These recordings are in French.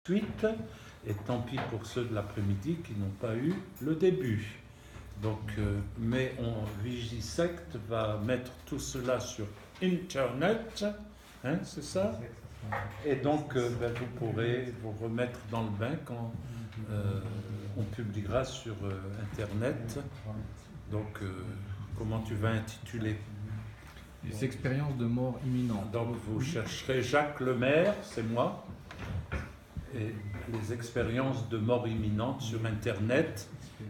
suite, et tant pis pour ceux de l'après-midi qui n'ont pas eu le début. Donc, mais Vigisect va mettre tout cela sur Internet, hein, c'est ça? Et donc, vous pourrez vous remettre dans le bain quand on publiera sur Internet. Donc, comment tu vas intituler? Les expériences de mort imminente. Donc, vous chercherez Jacques Lemaire, c'est moi, et les expériences de mort imminente sur Internet,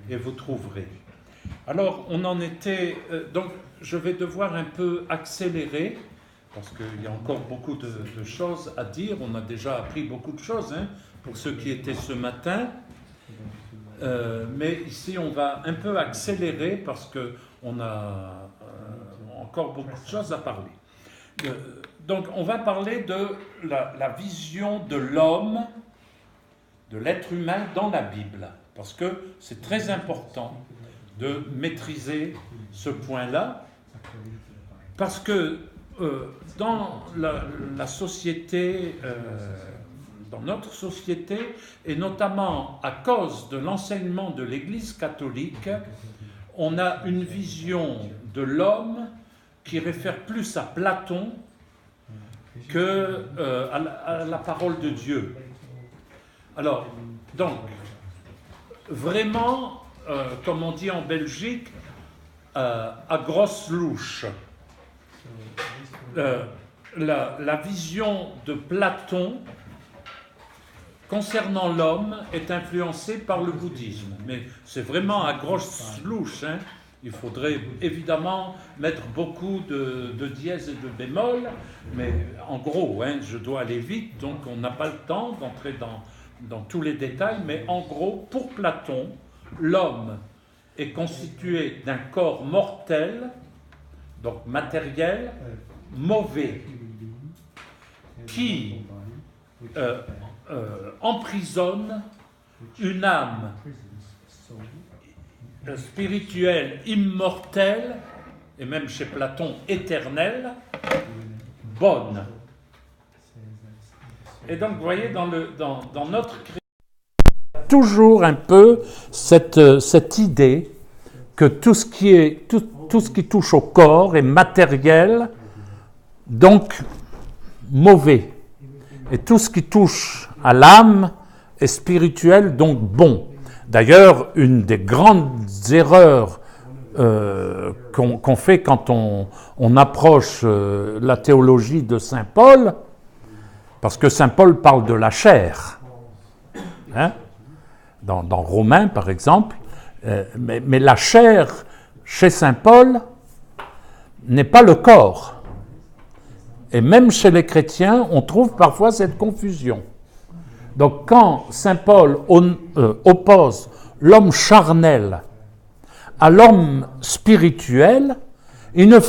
et vous trouverez. Alors, on en était... donc, je vais devoir un peu accélérer, parce qu'il y a encore beaucoup de choses à dire. On a déjà appris beaucoup de choses, hein, pour ceux qui étaient ce matin. Mais ici, on va un peu accélérer, parce qu'on a encore beaucoup de choses à parler. Donc, on va parler de la vision de l'homme, de l'être humain dans la Bible, parce que c'est très important de maîtriser ce point-là, parce que dans la société, dans notre société, et notamment à cause de l'enseignement de l'Église catholique, on a une vision de l'homme qui réfère plus à Platon que à la parole de Dieu. Alors, donc, vraiment, comme on dit en Belgique, à grosse louche. La vision de Platon concernant l'homme est influencée par le bouddhisme. Mais c'est vraiment à grosse louche, hein. Il faudrait évidemment mettre beaucoup de dièses et de bémols, mais en gros, hein, je dois aller vite, donc on n'a pas le temps d'entrer dans tous les détails, mais en gros, pour Platon, l'homme est constitué d'un corps mortel, donc matériel, mauvais, qui emprisonne une âme spirituelle immortelle, et même chez Platon éternelle, bonne. Et donc, vous voyez, dans notre création, toujours un peu cette idée que tout ce qui touche au corps est matériel, donc mauvais. Et tout ce qui touche à l'âme est spirituel, donc bon. D'ailleurs, une des grandes erreurs qu'on fait quand on approche la théologie de saint Paul, parce que saint Paul parle de la chair, hein, dans Romains par exemple, mais la chair chez saint Paul n'est pas le corps. Et même chez les chrétiens, on trouve parfois cette confusion. Donc quand saint Paul oppose l'homme charnel à l'homme spirituel, il n'est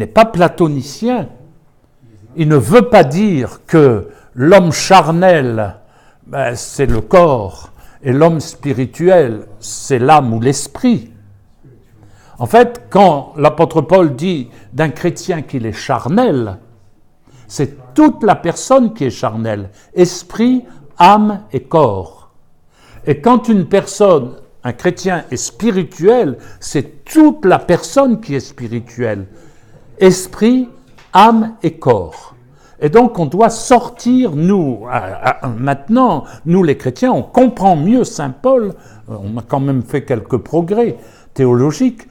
pas platonicien. Il ne veut pas dire que l'homme charnel, c'est le corps, et l'homme spirituel, c'est l'âme ou l'esprit. En fait, quand l'apôtre Paul dit d'un chrétien qu'il est charnel, c'est toute la personne qui est charnelle, esprit, âme et corps. Et quand une personne, un chrétien est spirituel, c'est toute la personne qui est spirituelle, esprit, âme et corps. Et donc on doit sortir, maintenant, nous les chrétiens, on comprend mieux saint Paul, on a quand même fait quelques progrès théologiques,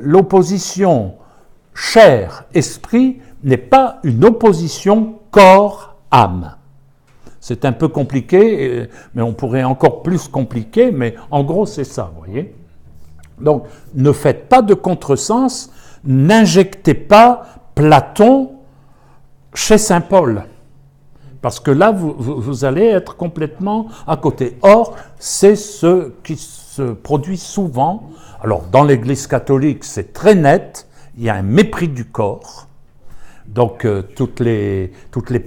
l'opposition chair-esprit n'est pas une opposition corps-âme. C'est un peu compliqué, mais on pourrait encore plus compliquer, mais en gros c'est ça, vous voyez. Donc ne faites pas de contresens, n'injectez pas Platon chez saint Paul, parce que là vous allez être complètement à côté. Or, c'est ce qui se produit souvent. Alors dans l'Église catholique c'est très net, il y a un mépris du corps. Donc toutes les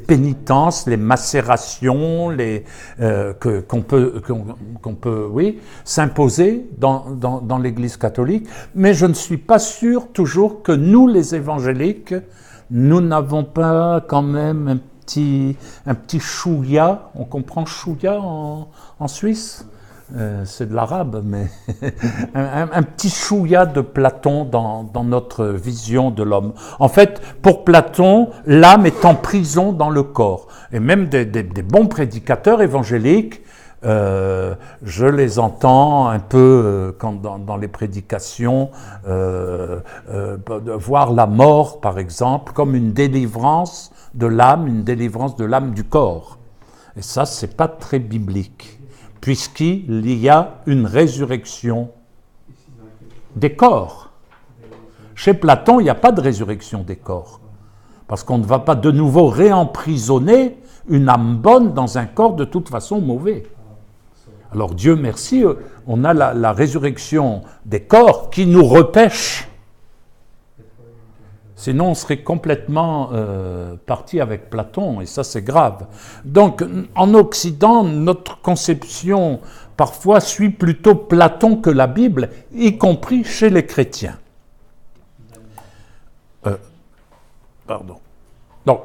pénitences, les macérations, qu'on peut s'imposer dans l'Église catholique, mais je ne suis pas sûr toujours que nous, les évangéliques, nous n'avons pas quand même un petit chouïa. On comprend chouïa en Suisse? C'est de l'arabe, mais un petit chouïa de Platon dans notre vision de l'homme. En fait, pour Platon, l'âme est en prison dans le corps. Et même des bons prédicateurs évangéliques, je les entends un peu dans les prédications, voir la mort, par exemple, comme une délivrance de l'âme du corps. Et ça, c'est pas très biblique, puisqu'il y a une résurrection des corps. Chez Platon, il n'y a pas de résurrection des corps, parce qu'on ne va pas de nouveau réemprisonner une âme bonne dans un corps de toute façon mauvais. Alors Dieu merci, on a la résurrection des corps qui nous repêche. Sinon on serait complètement parti avec Platon, et ça c'est grave. Donc en Occident, notre conception parfois suit plutôt Platon que la Bible, y compris chez les chrétiens. Pardon. Donc,